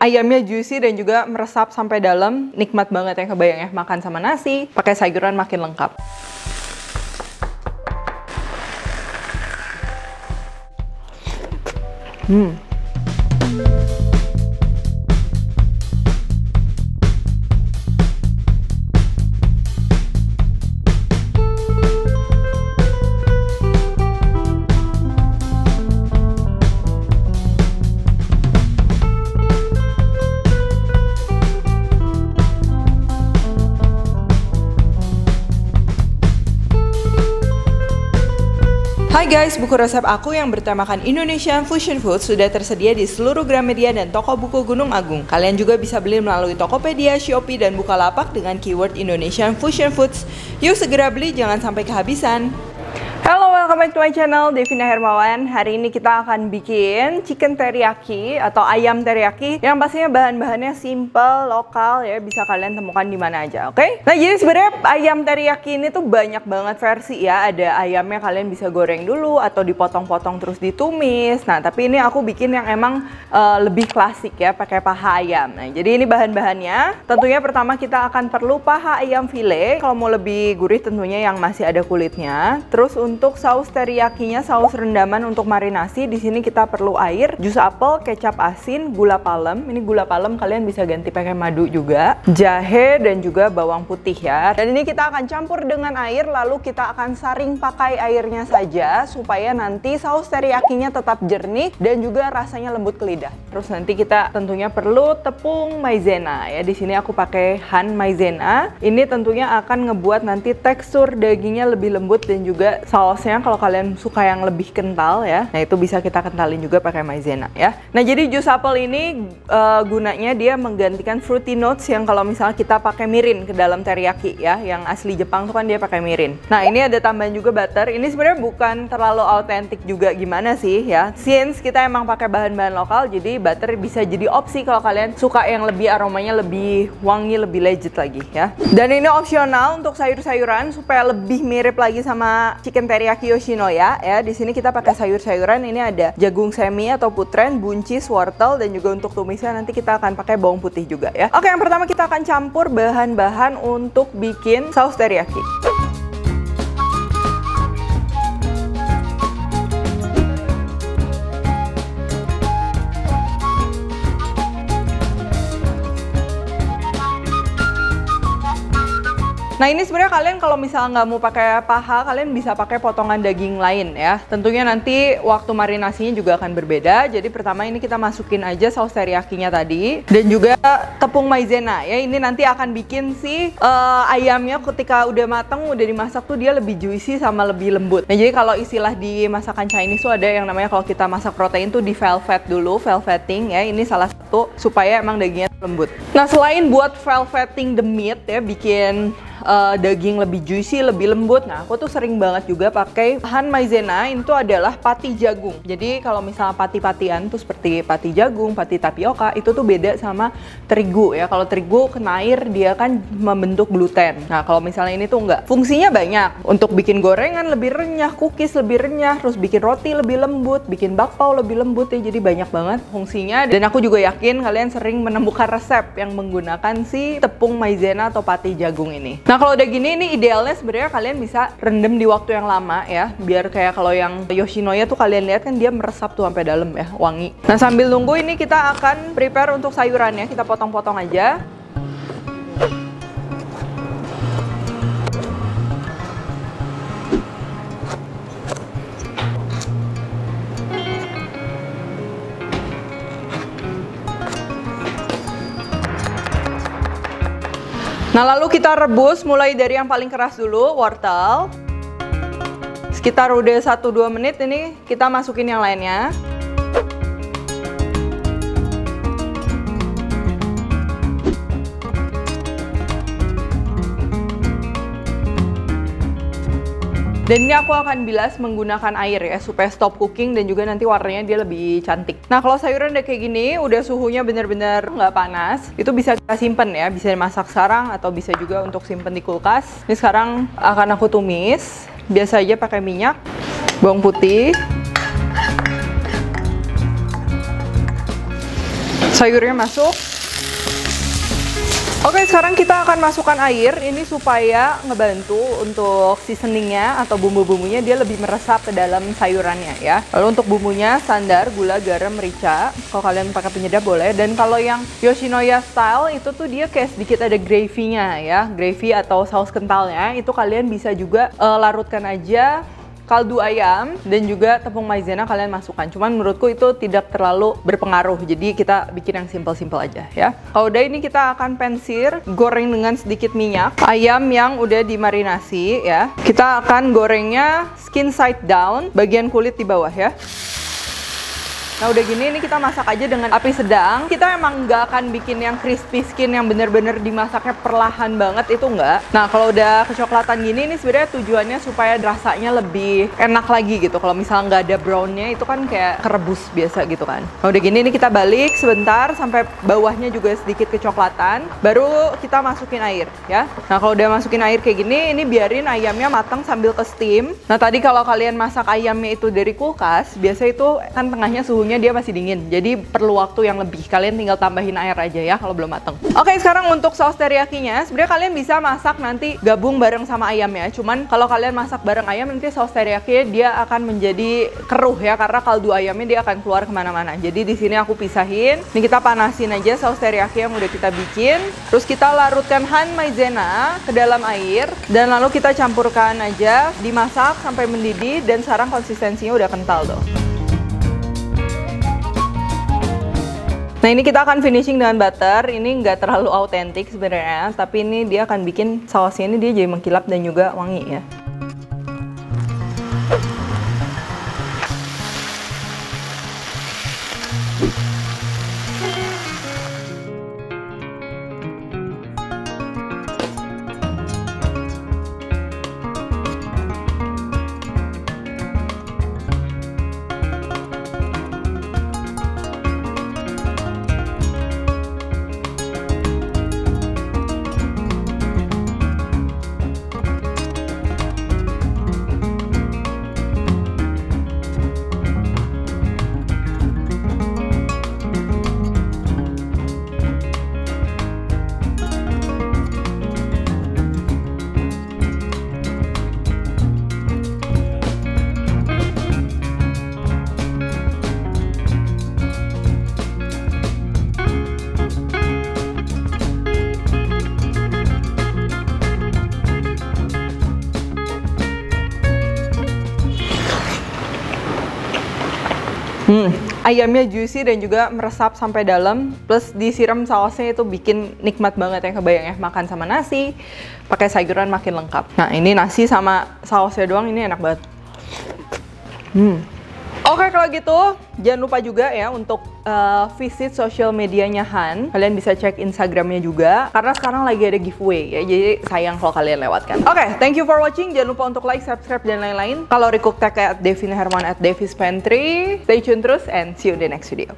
Ayamnya juicy dan juga meresap sampai dalam. Nikmat banget ya, kebayang ya, makan sama nasi, pakai sayuran makin lengkap. Hai guys, buku resep aku yang bertemakan Indonesian Fusion Food sudah tersedia di seluruh Gramedia dan toko buku Gunung Agung. Kalian juga bisa beli melalui Tokopedia, Shopee, dan Bukalapak dengan keyword Indonesian Fusion Foods. Yuk segera beli, jangan sampai kehabisan. Halo, welcome back to my channel, Devina Hermawan. Hari ini kita akan bikin chicken teriyaki atau ayam teriyaki yang pastinya bahan-bahannya simple, lokal ya, bisa kalian temukan di mana aja, oke? Nah, jadi sebenarnya ayam teriyaki ini tuh banyak banget versi ya. Ada ayamnya kalian bisa goreng dulu atau dipotong-potong terus ditumis. Nah, tapi ini aku bikin yang emang lebih klasik ya, pakai paha ayam. Nah, jadi ini bahan-bahannya. Tentunya pertama kita akan perlu paha ayam file. Kalau mau lebih gurih tentunya yang masih ada kulitnya. Terus untuk saus teriyakinya, saus rendaman untuk marinasi, di sini kita perlu air, jus apel, kecap asin, gula palem. Ini gula palem kalian bisa ganti pakai madu juga, jahe dan juga bawang putih ya. Dan ini kita akan campur dengan air, lalu kita akan saring pakai airnya saja supaya nanti saus teriyakinya tetap jernih dan juga rasanya lembut ke lidah. Terus nanti kita tentunya perlu tepung maizena ya. Di sini aku pakai Han maizena. Ini tentunya akan ngebuat nanti tekstur dagingnya lebih lembut dan juga sausnya kalau kalian suka yang lebih kental ya, nah itu bisa kita kentalin juga pakai maizena ya. Nah, jadi jus apel ini gunanya dia menggantikan fruity notes yang kalau misalnya kita pakai mirin ke dalam teriyaki ya, yang asli Jepang tuh kan dia pakai mirin. Nah, ini ada tambahan juga butter. Ini sebenarnya bukan terlalu autentik juga gimana sih ya, since kita emang pakai bahan-bahan lokal, jadi butter bisa jadi opsi kalau kalian suka yang lebih aromanya lebih wangi, lebih legit lagi ya. Dan ini opsional untuk sayur-sayuran supaya lebih mirip lagi sama chicken teriyaki Yoshinoya ya. Di sini kita pakai sayur-sayuran. Ini ada jagung semi atau putren, buncis, wortel, dan juga untuk tumisnya nanti kita akan pakai bawang putih juga ya. Oke, yang pertama kita akan campur bahan-bahan untuk bikin saus teriyaki. Nah, ini sebenarnya kalian kalau misalnya nggak mau pakai paha, kalian bisa pakai potongan daging lain ya. Tentunya nanti waktu marinasinya juga akan berbeda. Jadi pertama ini kita masukin aja saus teriyakinya tadi dan juga tepung maizena ya. Ini nanti akan bikin si ayamnya ketika udah mateng, udah dimasak tuh dia lebih juicy sama lebih lembut. Nah, jadi kalau istilah di masakan Chinese tuh ada yang namanya kalau kita masak protein tuh di velvet dulu, velveting ya. Ini salah satu supaya emang dagingnya lembut. Nah, selain buat velveting the meat ya, bikin daging lebih juicy, lebih lembut. Nah, aku tuh sering banget juga pakai Han maizena. Itu adalah pati jagung. Jadi kalau misalnya pati-patian tuh seperti pati jagung, pati tapioka, itu tuh beda sama terigu ya. Kalau terigu kena air dia kan membentuk gluten. Nah, kalau misalnya ini tuh enggak. Fungsinya banyak. Untuk bikin gorengan lebih renyah, cookies lebih renyah, terus bikin roti lebih lembut, bikin bakpao lebih lembut ya. Jadi banyak banget fungsinya. Dan aku juga yakin kalian sering menemukan resep yang menggunakan si tepung maizena atau pati jagung ini. Nah, kalau udah gini, ini idealnya sebenarnya kalian bisa rendam di waktu yang lama ya, biar kayak kalau yang Yoshinoya tuh kalian lihat kan dia meresap tuh sampai dalam ya, wangi. Nah, sambil nunggu ini kita akan prepare untuk sayurannya, kita potong-potong aja. Nah, lalu kita rebus mulai dari yang paling keras dulu, wortel. Sekitar udah 1-2 menit ini kita masukin yang lainnya. Dan ini aku akan bilas menggunakan air ya, supaya stop cooking dan juga nanti warnanya dia lebih cantik. Nah, kalau sayuran udah kayak gini, udah suhunya bener-bener nggak panas, itu bisa kita simpen ya, bisa dimasak sekarang atau bisa juga untuk simpen di kulkas. Ini sekarang akan aku tumis, biasa aja pakai minyak, bawang putih, Sayurnya masuk. Oke, sekarang kita akan masukkan air. Ini supaya ngebantu untuk seasoningnya atau bumbu-bumbunya dia lebih meresap ke dalam sayurannya ya. Lalu untuk bumbunya standar gula, garam, merica. Kalau kalian pakai penyedap boleh. Dan kalau yang Yoshinoya style itu tuh dia kayak sedikit ada gravy-nya ya. Gravy atau saus kentalnya itu kalian bisa juga larutkan aja kaldu ayam dan juga tepung maizena kalian masukkan. Cuman menurutku itu tidak terlalu berpengaruh. Jadi kita bikin yang simple-simple aja ya. Kalau udah ini kita akan pensir, goreng dengan sedikit minyak. Ayam yang udah dimarinasi ya. Kita akan gorengnya skin side down, bagian kulit di bawah ya. Nah udah gini, ini kita masak aja dengan api sedang. Kita emang nggak akan bikin yang crispy skin yang bener-bener dimasaknya perlahan banget, itu nggak. Nah kalau udah kecoklatan gini, ini sebenarnya tujuannya supaya rasanya lebih enak lagi gitu. Kalau misalnya nggak ada brownnya, itu kan kayak kerebus biasa gitu kan. Nah udah gini, ini kita balik sebentar sampai bawahnya juga sedikit kecoklatan. Baru kita masukin air ya. Nah kalau udah masukin air kayak gini, ini biarin ayamnya matang sambil ke steam. Nah tadi kalau kalian masak ayamnya itu dari kulkas, biasa itu kan tengahnya suhunya dia masih dingin, jadi perlu waktu yang lebih. Kalian tinggal tambahin air aja ya kalau belum mateng. Oke, sekarang untuk saus teriyakinya, sebenarnya kalian bisa masak nanti gabung bareng sama ayamnya. Cuman kalau kalian masak bareng ayam, nanti saus teriyakinya dia akan menjadi keruh ya, karena kaldu ayamnya dia akan keluar kemana-mana. Jadi di sini aku pisahin. Ini kita panasin aja saus teriyaki yang udah kita bikin. Terus kita larutkan han maizena ke dalam air dan lalu kita campurkan aja, dimasak sampai mendidih dan sekarang konsistensinya udah kental tuh. Nah ini kita akan finishing dengan butter. Ini nggak terlalu autentik sebenarnya, tapi ini dia akan bikin sausnya ini dia jadi mengkilap dan juga wangi ya. Ayamnya juicy dan juga meresap sampai dalam, plus disiram sausnya itu bikin nikmat banget ya. Kebayang ya, makan sama nasi, pakai sayuran makin lengkap. Nah ini nasi sama sausnya doang ini enak banget. Oke, kalau gitu jangan lupa juga ya untuk visit social medianya Han. Kalian bisa cek Instagramnya juga, karena sekarang lagi ada giveaway ya, jadi sayang kalau kalian lewatkan. Oke, thank you for watching. Jangan lupa untuk like, subscribe, dan lain-lain. Kalau recook tag at Devina Herman at Devis Pantry. Stay tune terus and see you in the next video.